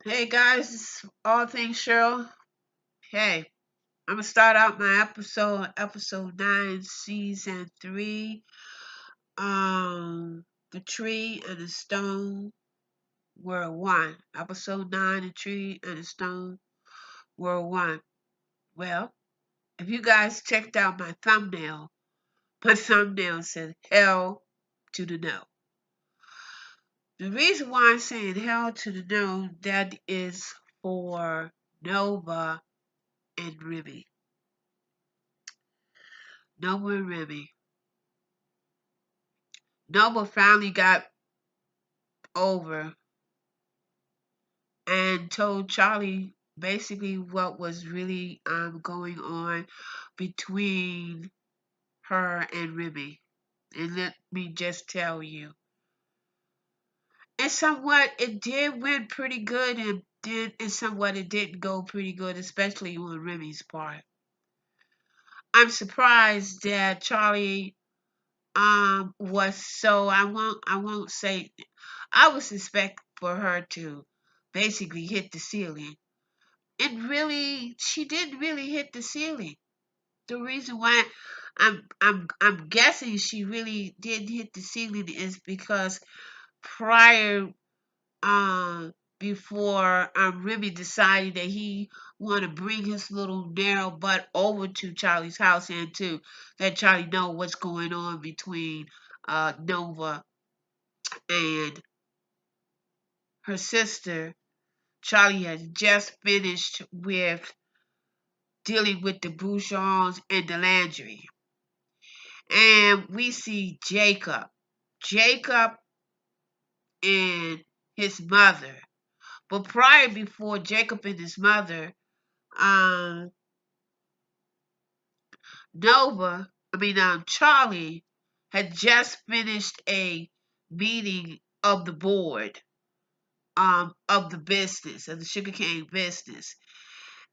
Hey guys, it's all things Cheryl. Hey, I'm gonna start out my episode 9, season 3. The tree and the stone were one. Episode 9, the tree and the stone were one. Well, if you guys checked out my thumbnail said hell to the no. The reason why I'm saying hell to the no, that is for Nova and Remy. Nova and Remy. Nova finally got over and told Charley basically what was really going on between her and Remy. And let me just tell you. And somewhat it did went pretty good and somewhat it didn't go pretty good, especially on Remy's part. I'm surprised that Charley was so I won't say I would expect for her to basically hit the ceiling. And really, she didn't really hit the ceiling. The reason why I'm guessing she really didn't hit the ceiling is because prior before Remy decided that he want to bring his little narrow butt over to Charley's house and to let Charley know what's going on between Nova and her sister. Charley has just finished with dealing with the Boudreaux and the Landry. And we see Jacob. Jacob and his mother. But prior before Jacob and his mother, um, Charley had just finished a meeting of the board of the business, of the sugarcane business.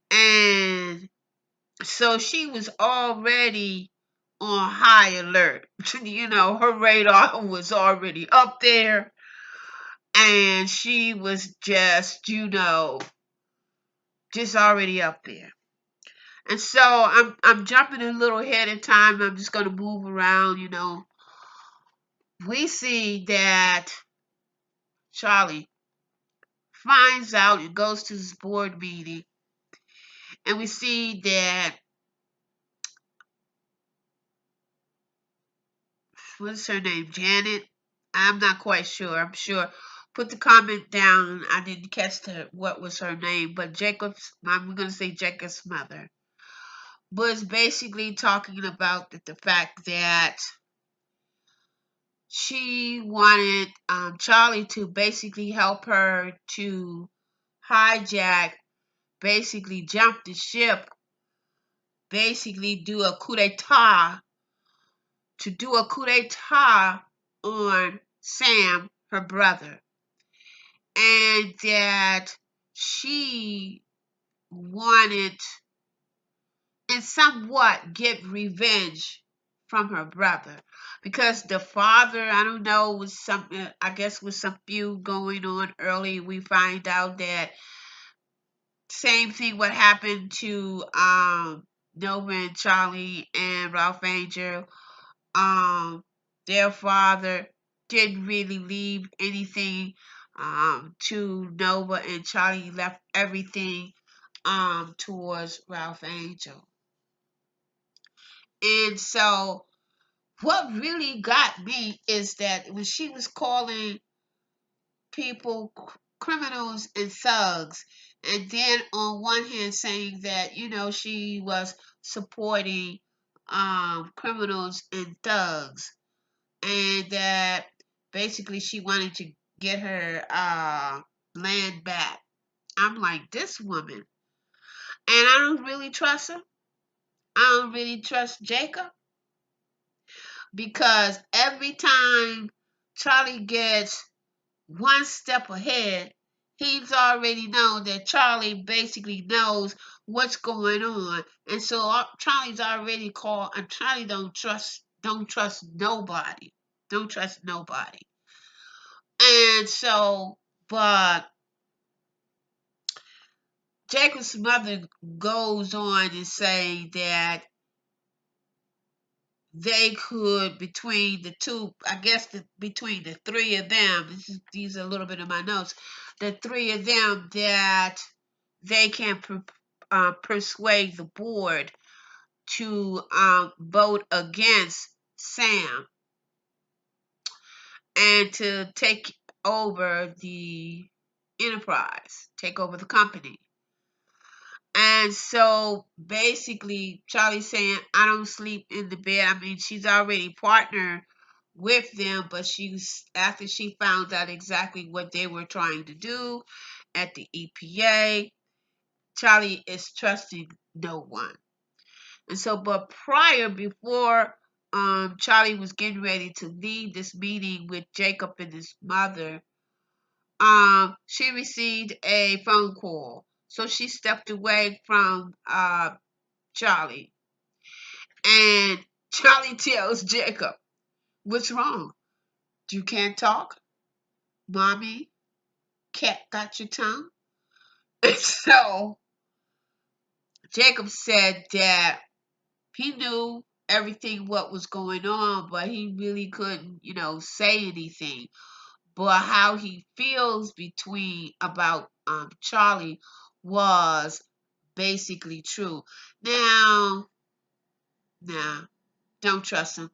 And so she was already on high alert. Her radar was already up there, and she was just already up there. And so I'm jumping a little ahead in time. I'm just gonna move around. We see that Charley finds out and goes to this board meeting, and we see that what's her name, Janet? I'm not quite sure. I'm sure. Put the comment down. I didn't catch what was her name, but I'm gonna say Jacob's mother, was basically talking about the fact that she wanted Charley to basically help her to hijack, basically jump the ship, basically do a coup d'etat, to do a coup d'etat on Sam, her brother, and that she wanted and somewhat get revenge from her brother because the father, I don't know, was something, I guess, with some feud going on early. We find out that same thing what happened to Nova and Charley and Ralph Angel. Um, their father didn't really leave anything to Nova, and Charley left everything towards Ralph Angel. And so what really got me is that when she was calling people criminals and thugs, and then on one hand saying that she was supporting criminals and thugs, and that basically she wanted to get her land back. I'm like, this woman, and I don't really trust her. I don't really trust Jacob, because every time Charley gets one step ahead, he's already known that Charley basically knows what's going on, and so Charley's already called. And Charley don't trust nobody, don't trust nobody, and so, but Jacob's mother goes on to say that they could, between the two, I guess between the three of them, these are a little bit of my notes, the three of them, that they can persuade the board to vote against Sam and to take over the enterprise, take over the company. And so basically, Charlie's saying, I don't sleep in the bed. I mean, she's already partnered with them, but after she found out exactly what they were trying to do at the EPA, Charley is trusting no one. And so, but before Charley was getting ready to leave this meeting with Jacob and his mother, she received a phone call. So she stepped away from Charley. And Charley tells Jacob, what's wrong? You can't talk? Mommy, cat got your tongue? And so Jacob said that he knew everything what was going on, but he really couldn't, say anything. But how he feels about Charley was basically true. Now, don't trust him.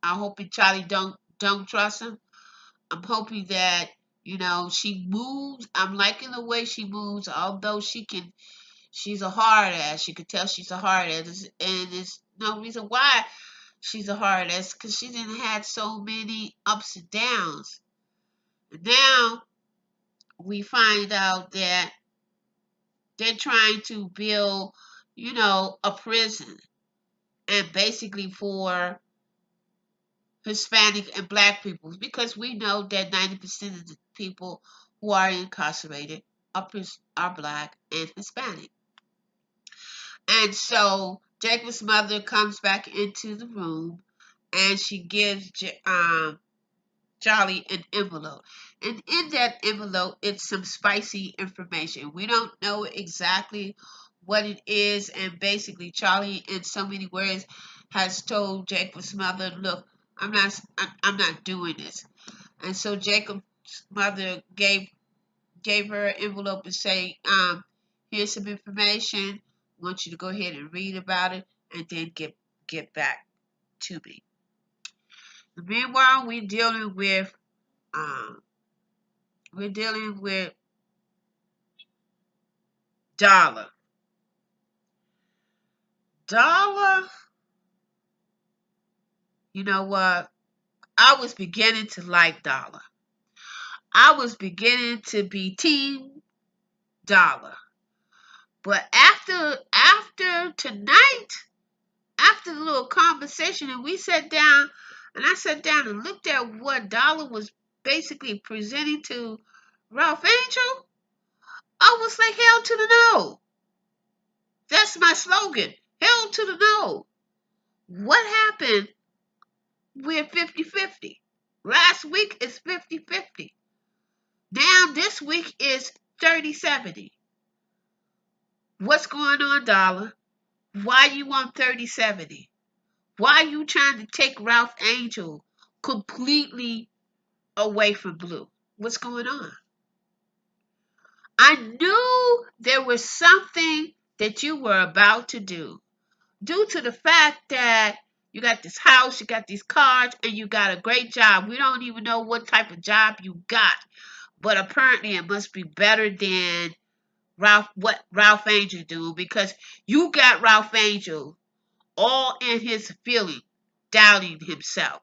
I'm hoping Charley don't trust him. I'm hoping that she moves. I'm liking the way she moves, although she's a hard ass. You could tell she's a hard ass, and there's no reason why she's a hard ass, because she didn't have so many ups and downs. Now we find out that they're trying to build, a prison, and basically for Hispanic and Black people, because we know that 90% of the people who are incarcerated are Black and Hispanic. And so Jacob's mother comes back into the room, and she gives Charley an envelope. And in that envelope, it's some spicy information. We don't know exactly what it is. And basically, Charley, in so many words, has told Jacob's mother, "Look, I'm not doing this." And so Jacob's mother gave her an envelope and say, "Here's some information. I want you to go ahead and read about it, and then get back to me." Meanwhile, um, we're dealing with Darla. Darla, you know what? I was beginning to like Darla. I was beginning to be team Darla. But after tonight, after the little conversation, and we sat down, and I sat down and looked at what Darla was basically presenting to Ralph Angel, I was like, hell to the no. That's my slogan. Hell to the no. What happened? We're 50-50. Last week is 50-50. Now this week is 30-70. What's going on, Darla? Why you on 30-70? Why are you trying to take Ralph Angel completely away from Blue? What's going on? I knew there was something that you were about to do, due to the fact that you got this house, you got these cars, and you got a great job. We don't even know what type of job you got, but apparently it must be better than what Ralph Angel do, because you got Ralph Angel all in his feeling, doubting himself,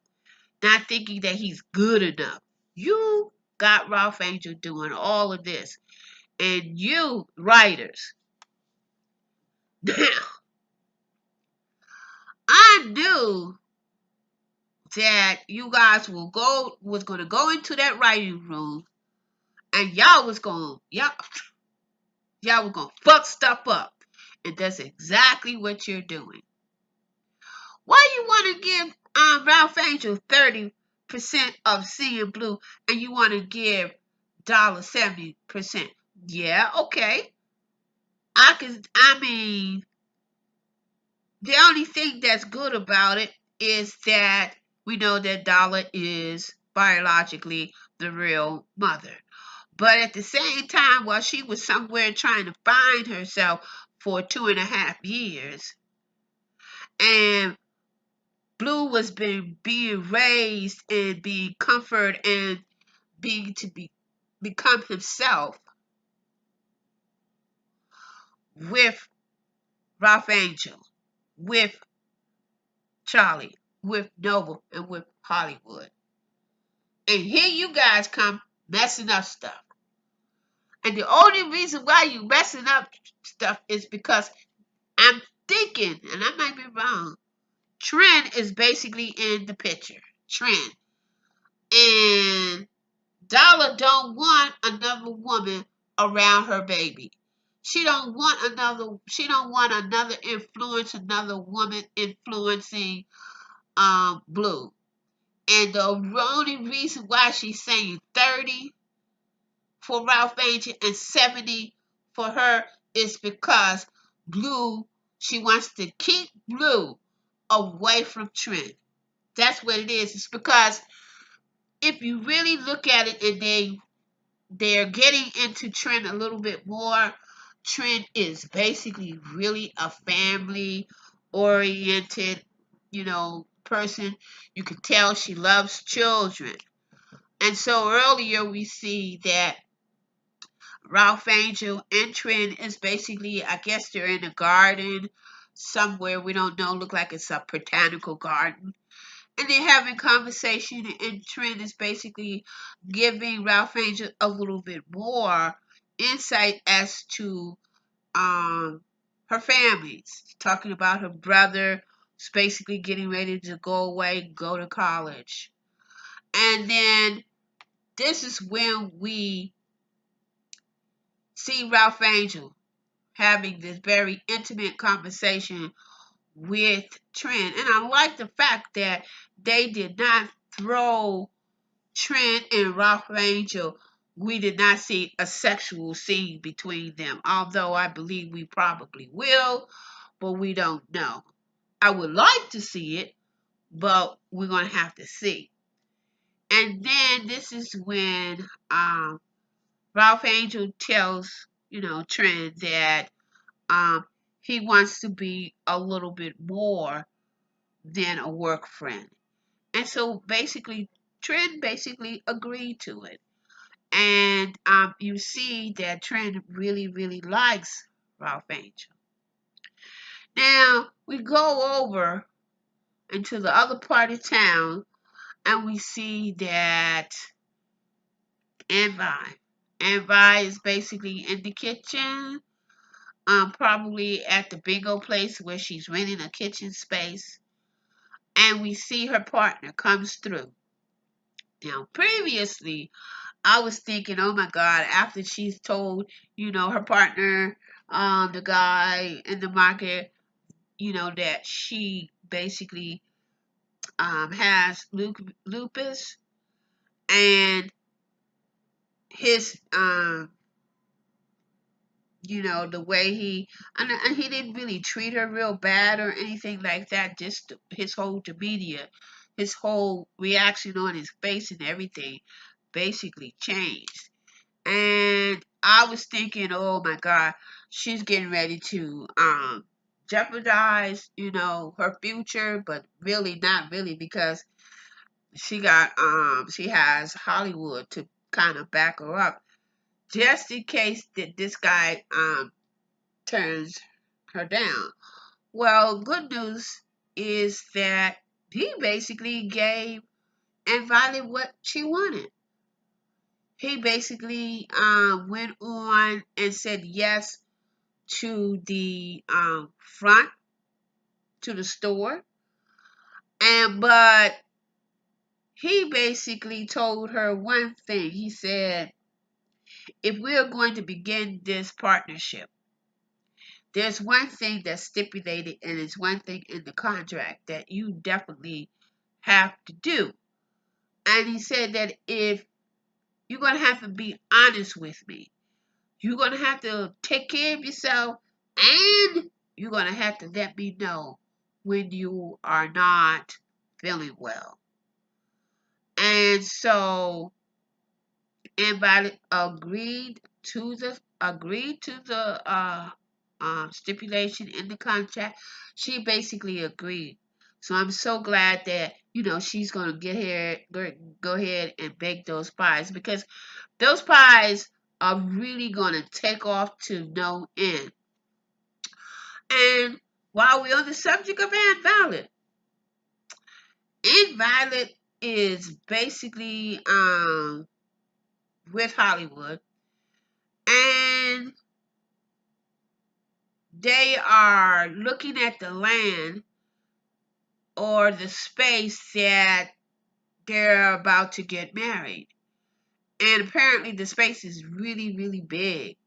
not thinking that he's good enough. You got Ralph Angel doing all of this, and you writers, now I knew that you guys was gonna go into that writing room, and y'all was gonna fuck stuff up, and that's exactly what you're doing. Why you want to give Ralph Angel 30% of Seeing Blue, and you want to give Darla 70%? Yeah, okay. I mean, the only thing that's good about it is that we know that Darla is biologically the real mother. But at the same time, while she was somewhere trying to find herself for 2.5 years, and Blue was being raised and being comforted and being to become himself with Ralph Angel, with Charley, with Noble, and with Hollywood. And here you guys come messing up stuff. And the only reason why you messing up stuff is because I'm thinking, and I might be wrong, Trent is basically in the picture. Trent. And Darla don't want another woman around her baby. She don't want another influence, another woman influencing Blue. And the only reason why she's saying 30 for Ralph Angel and 70 for her is because Blue, she wants to keep Blue away from Trent. That's what it is. It's because if you really look at it, and they're getting into Trent a little bit more. Trent is basically really a family oriented, person. You can tell she loves children. And so earlier we see that Ralph Angel and Trent is basically, I guess they're in a garden somewhere. We don't know. Look like it's a botanical garden. And they're having conversation, and Trent is basically giving Ralph Angel a little bit more insight as to her family. Talking about her brother who's basically getting ready to go away, go to college. And then this is when we see Ralph Angel having this very intimate conversation with Trent. And I like the fact that they did not throw Trent and Ralph Angel. We did not see a sexual scene between them, although I believe we probably will, but we don't know. I would like to see it, but we're going to have to see. And then this is when Ralph Angel tells, Trent that um, he wants to be a little bit more than a work friend. And so basically, Trent basically agreed to it. And you see that Trent really, really likes Ralph Angel. Now, we go over into the other part of town, and we see that Anvi is basically in the kitchen, probably at the bingo place where she's renting a kitchen space. And we see her partner comes through. Now, previously, I was thinking, oh my God, after she's told, her partner, the guy in the market, that she basically has lupus, and his, the way and he didn't really treat her real bad or anything like that, just his whole demeanor, his whole reaction on his face and everything basically changed. And I was thinking, oh my God, she's getting ready to jeopardize, her future, but really not really, because she has Hollywood to kind of back her up, just in case that this guy turns her down. Well, good news is that he basically gave and Violet what she wanted. He basically went on and said yes to the front to the store, but he basically told her one thing. He said, if we are going to begin this partnership, there's one thing that's stipulated, and it's one thing in the contract that you definitely have to do. And he said that if you're going to have to be honest with me, you're going to have to take care of yourself And you're going to have to let me know when you are not feeling well. And so Invited agreed to the stipulation in the contract. She basically agreed. So I'm so glad that she's gonna go ahead and bake those pies, because those pies are really gonna take off to no end. And while we're on the subject of Invalid is basically with Hollywood, and they are looking at the land or the space that they're about to get married. And apparently the space is really, really big.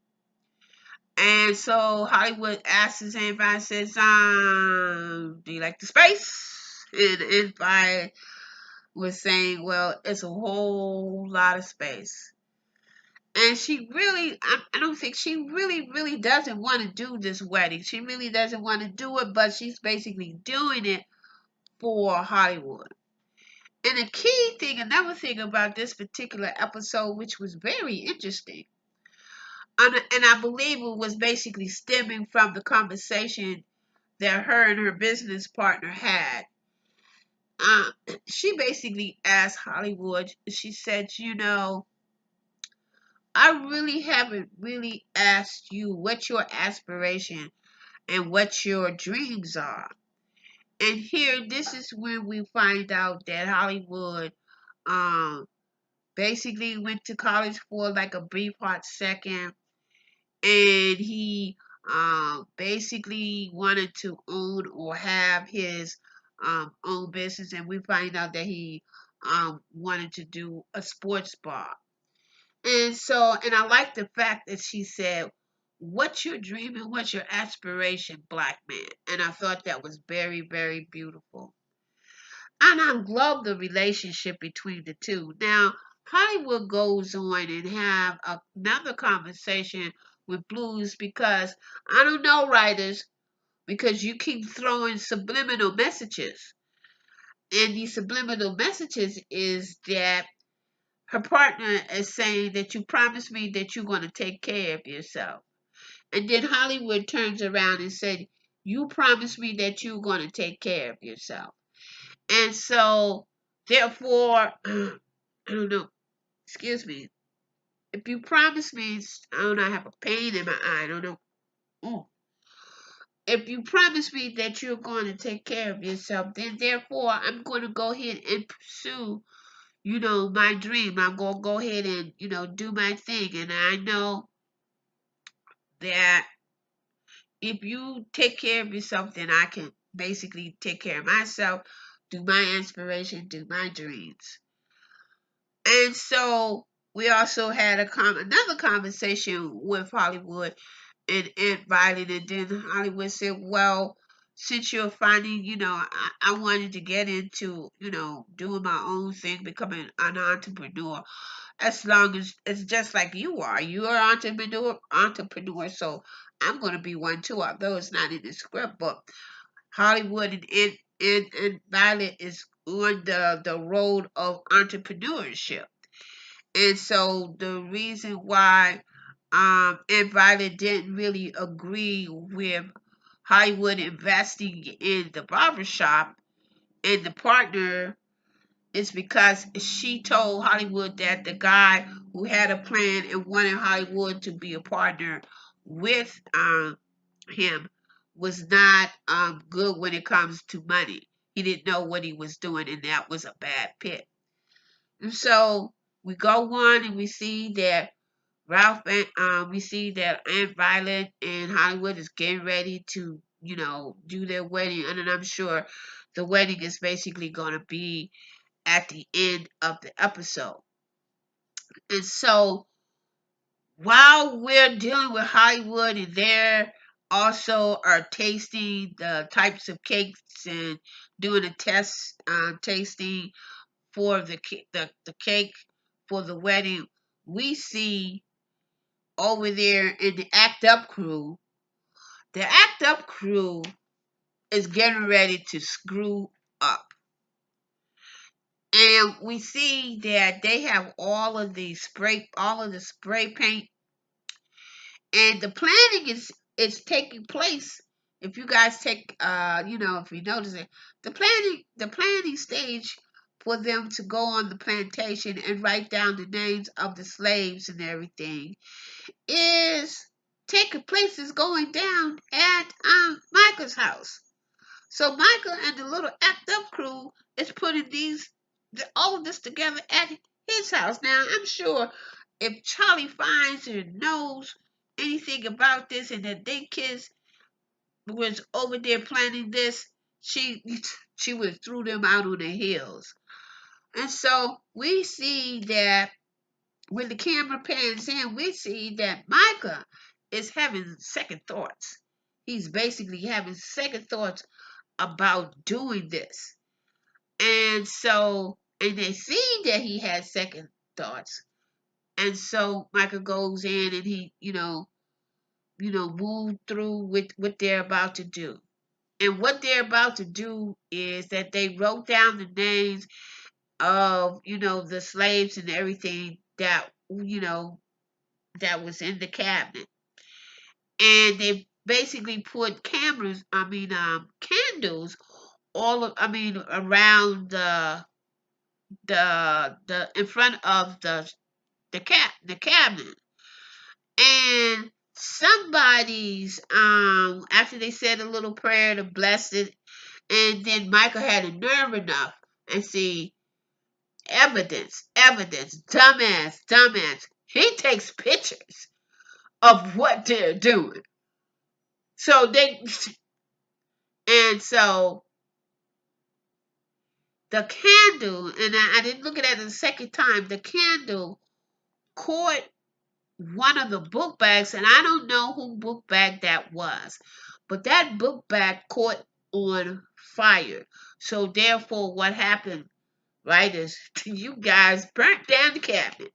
And so Hollywood asks anybody, says, do you like the space? And anybody was saying, well, it's a whole lot of space. And she really, I don't think she really, really doesn't want to do this wedding. She really doesn't want to do it, but she's basically doing it for Hollywood. And the key thing, another thing about this particular episode, which was very interesting, and I believe it was basically stemming from the conversation that her and her business partner had. Uh, she basically asked Hollywood, she said, I really haven't really asked you what your aspiration and what your dreams are. And here, this is when we find out that Hollywood um basically went to college for like a brief hot second, and he basically wanted to own or have his own business, and we find out that he wanted to do a sports bar. And so, and I like the fact that she said, what's your dream and what's your aspiration, black man? And I thought that was very, very beautiful. And I love the relationship between the two. Now, Hollywood goes on and have another conversation with Blues, because I don't know, writers, because you keep throwing subliminal messages. And these subliminal messages is that her partner is saying that you promised me that you're going to take care of yourself. And then Hollywood turns around and said, you promised me that you're going to take care of yourself. And so, therefore, I don't know, excuse me, if you promise me, I don't know, I have a pain in my eye, I don't know. Ooh. If you promise me that you're going to take care of yourself, then therefore I'm going to go ahead and pursue, my dream. I'm going to go ahead and, do my thing. And I know that if you take care of yourself, then I can basically take care of myself, do my inspiration, do my dreams. And so we also had another conversation with Hollywood and Violet, and then Hollywood said, well, since you're finding, I wanted to get into, doing my own thing, becoming an entrepreneur, as long as it's just like you are. You're an entrepreneur, so I'm going to be one too, although it's not in the script. But Hollywood and Violet is on the road of entrepreneurship. And so the reason why and Violet didn't really agree with Hollywood investing in the barbershop and the partner is because she told Hollywood that the guy who had a plan and wanted Hollywood to be a partner with him was not good when it comes to money. He didn't know what he was doing, and that was a bad pit. And so we go on and we see that we see that Aunt Violet and Hollywood is getting ready to, do their wedding. And then I'm sure the wedding is basically going to be at the end of the episode. And so while we're dealing with Hollywood and they're also are tasting the types of cakes and doing a test tasting for the cake for the wedding, we see over there in the Act Up crew the act up crew is getting ready to screw up. And we see that they have all of the spray paint, and the planning is taking place. If you guys take if you notice it, the planning stage for them to go on the plantation and write down the names of the slaves and everything is taking place, is going down at Micah's house. So Michael and the little act up crew is putting all of this together at his house. Now I'm sure if Charley finds or knows anything about this and that they kids was over there planning this, she she would have threw them out on their heels. And so we see that when the camera pans in, we see that Micah is having second thoughts. He's basically having second thoughts about doing this. And so, and they see that he has second thoughts. And so Micah goes in and he, move through with what they're about to do. And what they're about to do is that they wrote down the names of, the slaves and everything that was in the cabinet. And they basically put candles around the in front of the cabinet. And somebody's after they said a little prayer to bless it, and then Michael had a nerve enough and see evidence, dumbass. He takes pictures of what they're doing. So so the candle, and I didn't look at it the second time, the candle caught one of the book bags, and I don't know who book bag that was, but that book bag caught on fire. So therefore, what happened, right, is you guys burnt down the cabinet.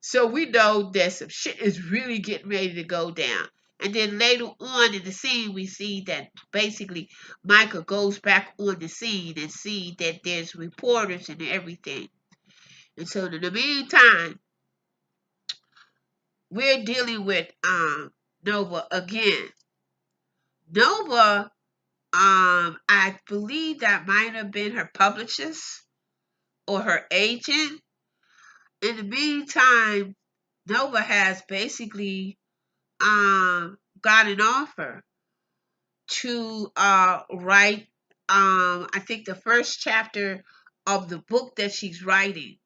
So we know that some shit is really getting ready to go down. And then later on in the scene, we see that basically Michael goes back on the scene and see that there's reporters and everything. And so in the meantime, we're dealing with Nova again. Nova, I believe that might have been her publicist or her agent. In the meantime, Nova has basically got an offer to write I think the first chapter of the book that she's writing.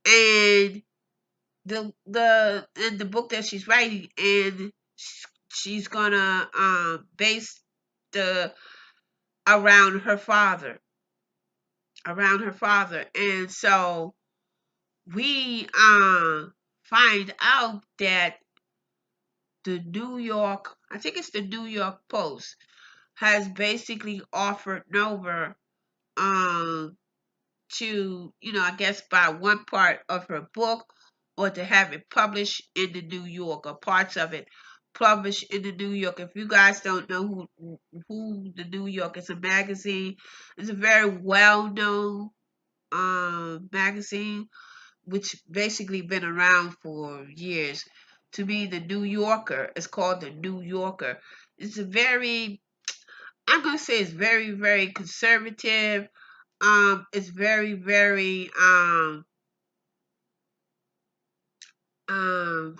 And the book that she's writing, and she's gonna base the around her father. And so we find out that I think it's the New York Post, has basically offered Nova to, I guess, buy one part of her book, or to have it published in the New York, or parts of it published in the New York. If you guys don't know who the New York is, a magazine. It's a very well-known magazine, which basically been around for years. To me, the New Yorker is called the New Yorker. It's I'm gonna say it's very, very conservative. It's very, very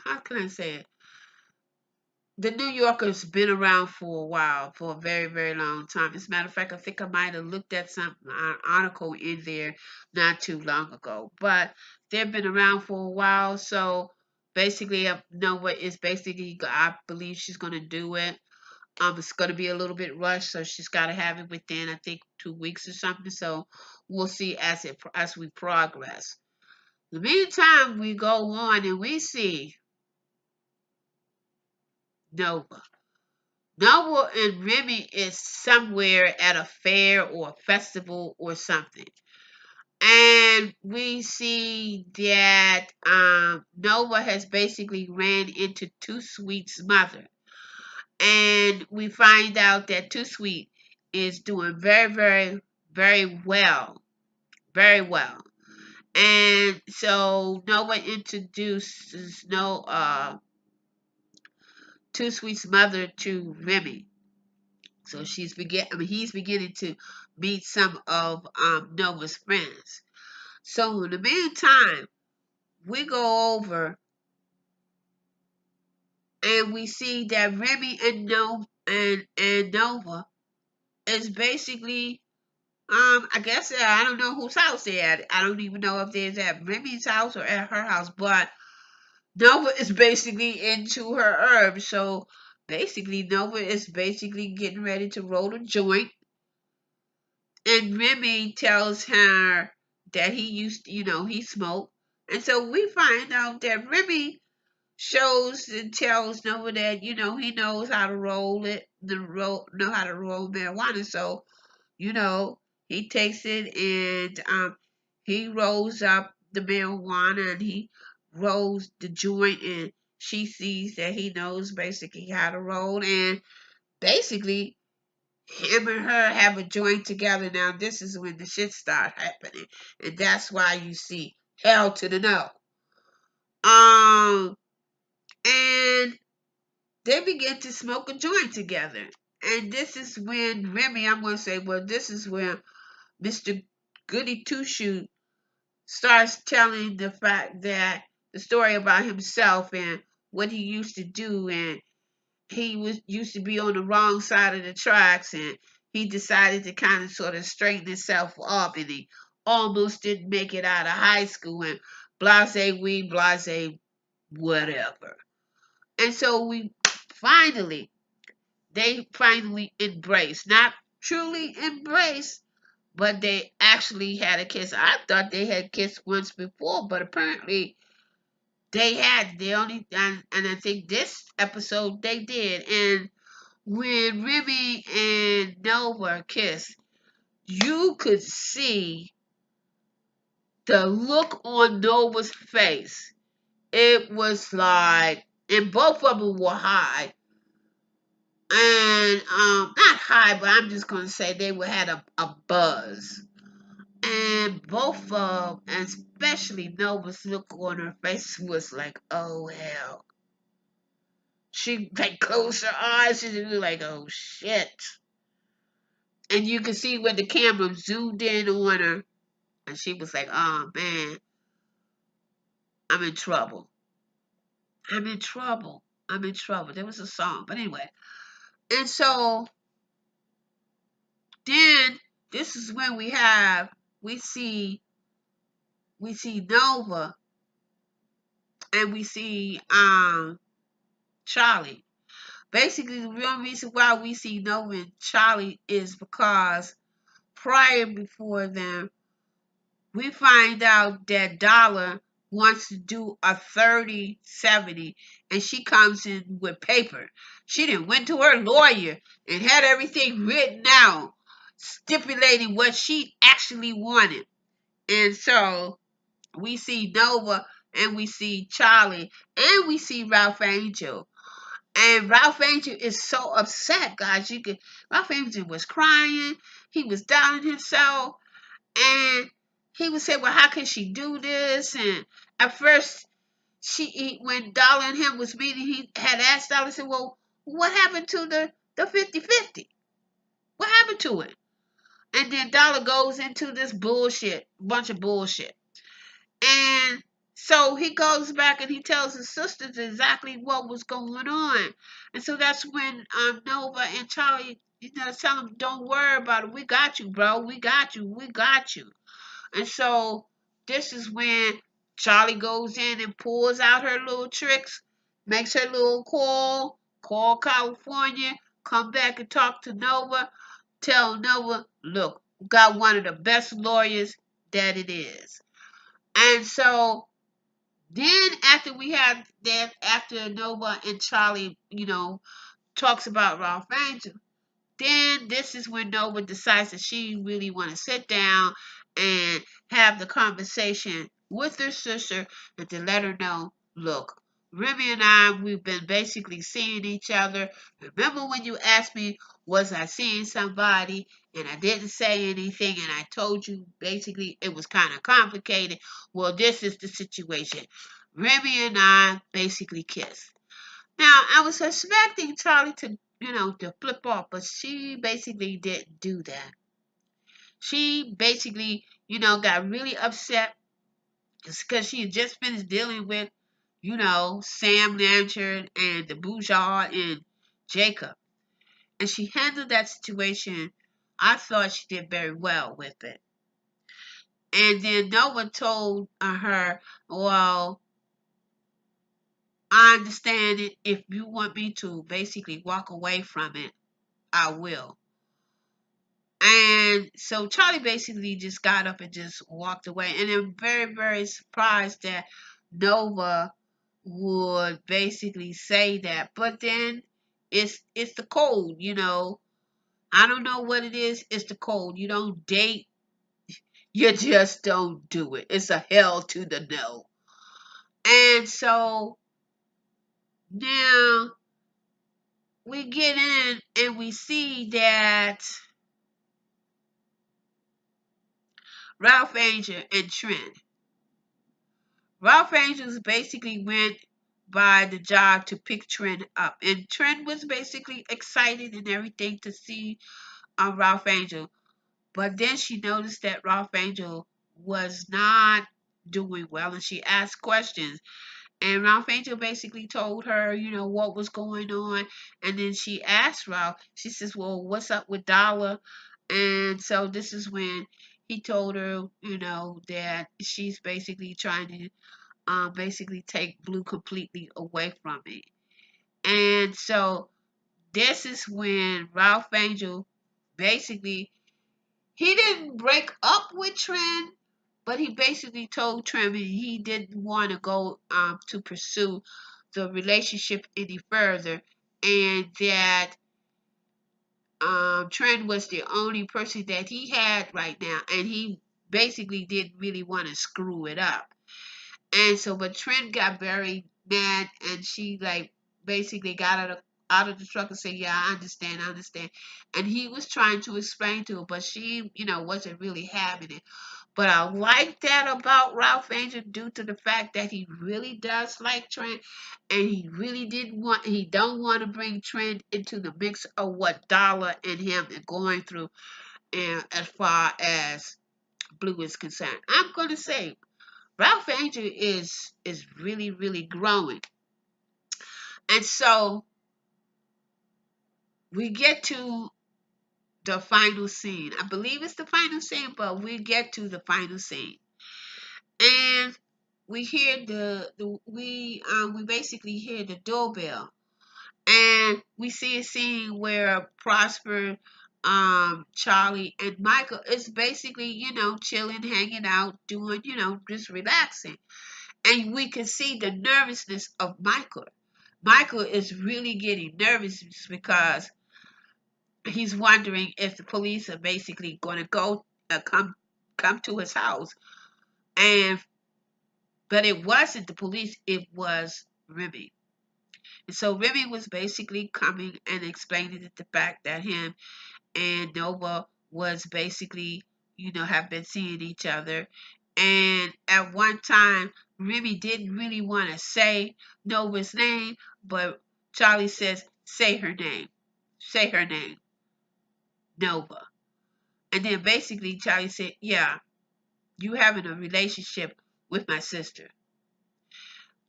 how can I say it? The New Yorker's been around for a while, for a very, very long time. As a matter of fact, I think I might have looked at some article in there not too long ago. But they've been around for a while, so basically, Nova is basically, I believe she's gonna do it. It's gonna be a little bit rushed, so she's got to have it within, I think, 2 weeks or something. So we'll see as we progress. In the meantime, we go on and we see Nova. Nova and Remy is somewhere at a fair or a festival or something. And we see that Nova has basically ran into Too Sweet's mother. And we find out that Too Sweet is doing very, very, very well. Very well. And so Nova introduces Too Sweet's mother to Remy. So he's beginning to meet some of Nova's friends. So in the meantime, we go over and we see that Remy and Nova is basically I guess I don't know whose house they're at. I don't even know if they're at Remy's house or at her house, but Nova is basically into her herbs. So basically Nova is basically getting ready to roll a joint, and Remy tells her that he used he smoked. And so we find out that Remy shows and tells Nova that he knows how to roll it, know how to roll marijuana. So you know he takes it and he rolls up the marijuana and he rolls the joint, and she sees that he knows basically how to roll, and basically him and her have a joint together. Now this is when the shit starts happening, and that's why you see hell to the no. Um, and they begin to smoke a joint together. And this is when Remy, I'm going to say, well, this is when Mr. Goody Two Shoes starts telling the story about himself and what he used to do, and he was used to be on the wrong side of the tracks, and he decided to kind of sort of straighten himself up, and he almost didn't make it out of high school, and blase we blase whatever. And so they finally embraced, not truly embraced, but they actually had a kiss. I thought they had kissed once before, but apparently they only, and I think this episode they did. And when Remy and Nova kissed, you could see the look on Nova's face. It was like, and both of them were high, and not high, but I'm just gonna say they were had a buzz. And both of them, and especially Nova's look on her face was like, oh hell. She like closed her eyes and was like, oh shit. And you can see when the camera zoomed in on her, and she was like, oh man, I'm in trouble. I'm in trouble. I'm in trouble. There was a song, but anyway. And so then this is when we see Nova, and we see Charley. Basically, the real reason why we see Nova and Charley is because before them, we find out that Darla wants to do a 30-70, and she comes in with paper. She didn't went to her lawyer and had everything written out, stipulating what she actually wanted. And so we see Nova, and we see Charley, and we see Ralph Angel. And Ralph Angel is so upset, guys. Ralph Angel was crying. He was down on himself. And he would say, well, how can she do this? And at first, when Darla and him was meeting, he had asked Darla, said, well, what happened to the 50-50? What happened to it? And then Darla goes into this bunch of bullshit. And so he goes back and he tells his sisters exactly what was going on. And so that's when Nova and Charley, tell him, don't worry about it. We got you, bro. We got you. We got you. And so this is when Charley goes in and pulls out her little tricks, makes her little call California, come back and talk to Nova, tell Nova, look, got one of the best lawyers that it is. And so then after Nova and Charley, talks about Ralph Angel, then this is when Nova decides that she really want to sit down and have the conversation with her sister, and to let her know, look, Remy and I, we've been basically seeing each other. Remember when you asked me, was I seeing somebody? And I didn't say anything, and I told you basically it was kind of complicated. Well, this is the situation. Remy and I basically kissed. Now, I was expecting Charley to, to flip off, but she basically didn't do that. She basically, got really upset because she had just finished dealing with, Sam Blanchard and the Boudreaux and Jacob. And she handled that situation. I thought she did very well with it. And then no one told her, well, I understand it. If you want me to basically walk away from it, I will. And so Charley basically just got up and just walked away. And I'm very, very surprised that Nova would basically say that. But then it's the code. I don't know what it is. It's the code. You don't date. You just don't do it. It's a hell to the no. And so now we get in and we see that Ralph Angel and Trent. Ralph Angels basically went by the job to pick Trent up. And Trent was basically excited and everything to see Ralph Angel. But then she noticed that Ralph Angel was not doing well and she asked questions. And Ralph Angel basically told her, what was going on. And then she asked Ralph, she says, well, what's up with Darla? And so this is when he told her, that she's basically trying to basically take Blue completely away from me. And so this is when Ralph Angel basically he didn't break up with Trent, but he basically told Trent he didn't want to go to pursue the relationship any further, and that Trent was the only person that he had right now, and he basically didn't really want to screw it up. And so, but Trent got very mad, and she like basically got out of the truck and said, "Yeah, I understand." And he was trying to explain to her, but she, wasn't really having it. But I like that about Ralph Angel due to the fact that he really does like Trent, and he don't want to bring Trent into the mix of what Darla and him are going through, and as far as Blue is concerned. I'm gonna say Ralph Angel is really, really growing. And so we get to the final scene. I believe it's the final scene, but we get to the final scene. And we hear we basically hear the doorbell. And we see a scene where Prosper, Charley and Michael is basically, chilling, hanging out, doing, just relaxing. And we can see the nervousness of Michael. Michael is really getting nervous because he's wondering if the police are basically going to go come to his house, and but it wasn't the police; it was Remy. And so Remy was basically coming and explaining the fact that him and Nova was basically, have been seeing each other. And at one time, Remy didn't really want to say Nova's name, but Charley says, say her name. Say her name, Nova. And then basically Charley said, yeah, you having a relationship with my sister.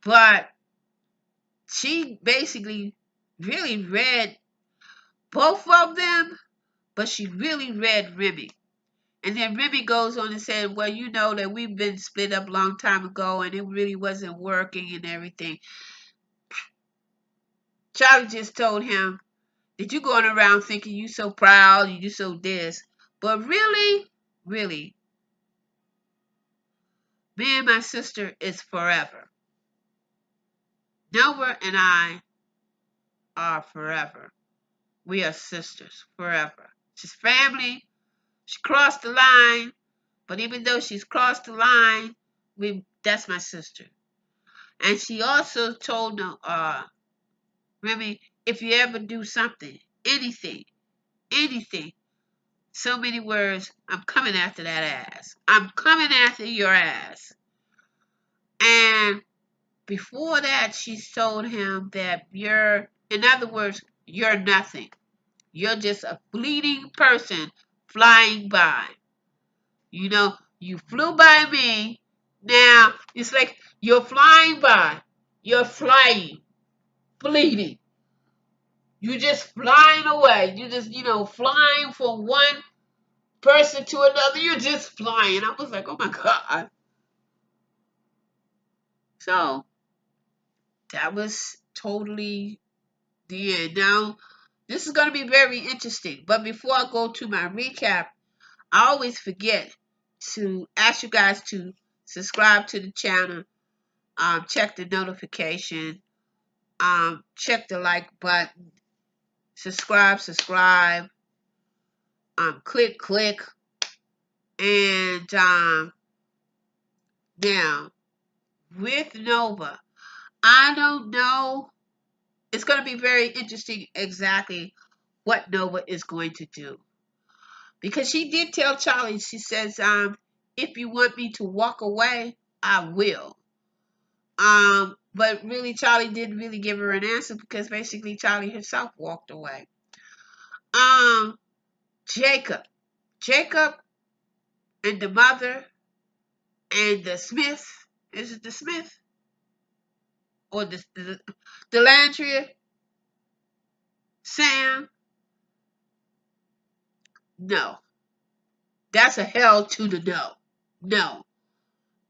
But she basically really read both of them, but she really read Remy. And then Remy goes on and said, well, you know that we've been split up a long time ago and it really wasn't working and everything. Charley just told him that you going around thinking you so proud and you so this. But really, really, me and my sister is forever. Nova and I are forever. We are sisters forever. She's family. She crossed the line. But even though she's crossed the line, that's my sister. And she also told Remy, if you ever do something, anything, anything, so many words, I'm coming after that ass. I'm coming after your ass. And before that, she told him that in other words, you're nothing. You're just a fleeting person flying by. You flew by me. Now, it's like you're flying by. You're flying, fleeting. You're just flying away. You're just, flying from one person to another. You're just flying. I was like, oh my God. So, that was totally the end. Now, this is going to be very interesting. But before I go to my recap, I always forget to ask you guys to subscribe to the channel, check the notification, check the like button, subscribe, click, and now with Nova, I don't know. It's going to be very interesting exactly what Nova is going to do. Because she did tell Charley, she says, if you want me to walk away, I will. But really, Charley didn't really give her an answer because basically Charley herself walked away. Um, Jacob. Jacob and the mother and the Smith. Is it the Smith? Or the Delandria? Sam? No. That's a hell to the no. No.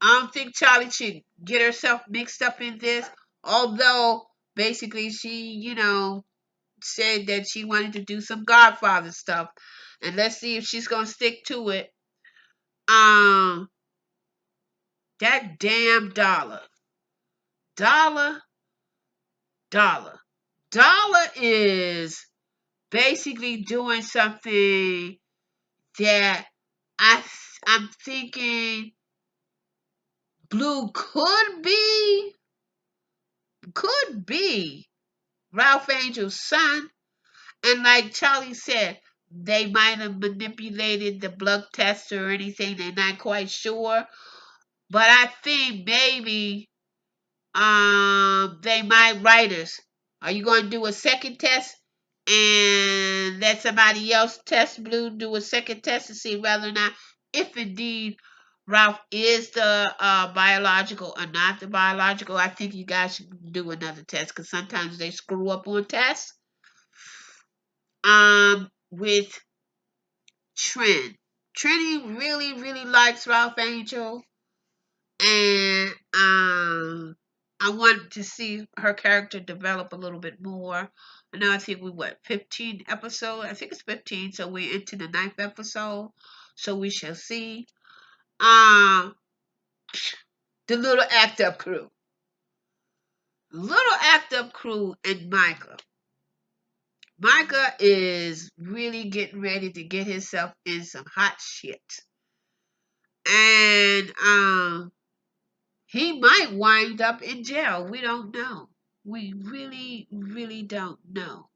I don't think Charley should get herself mixed up in this. Although, basically, she, said that she wanted to do some Godfather stuff. And let's see if she's going to stick to it. That damn Darla. Darla. Darla is basically doing something that I'm thinking Blue could be Ralph Angel's son. And like Charley said, they might have manipulated the blood test or anything. They're not quite sure. But I think maybe they might write us. Are you going to do a second test and let somebody else test Blue, do a second test to see whether or not, if indeed Ralph is the biological or not the biological? I think you guys should do another test because sometimes they screw up on tests. With Trin. Trinity really, really likes Ralph Angel. And I want to see her character develop a little bit more. And now I think 15 episodes? I think it's 15, so we're into the 9th episode. So we shall see. The little act up crew. Little act up crew and Micah. Micah is really getting ready to get himself in some hot shit. And he might wind up in jail. We don't know. We really, really don't know.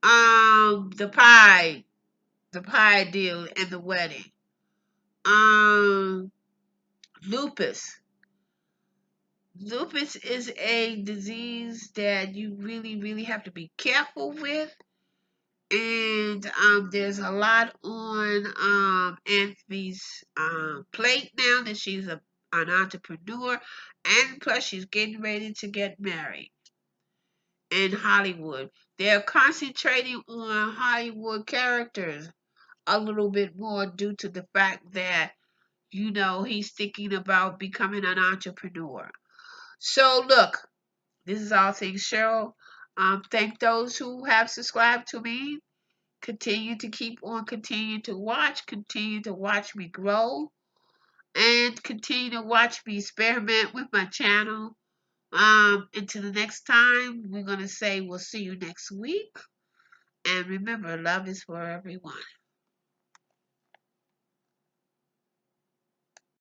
The pie deal and the wedding. Lupus. Lupus is a disease that you really, really have to be careful with. And there's a lot on Anthony's plate now that she's an entrepreneur, and plus she's getting ready to get married in Hollywood. They're concentrating on Hollywood characters a little bit more due to the fact that he's thinking about becoming an entrepreneur. So look, this is All Things Cheryl. Thank those who have subscribed to me. Continue to watch me grow, and continue to watch me experiment with my channel. Until the next time, we're going to say we'll see you next week. And remember, love is for everyone.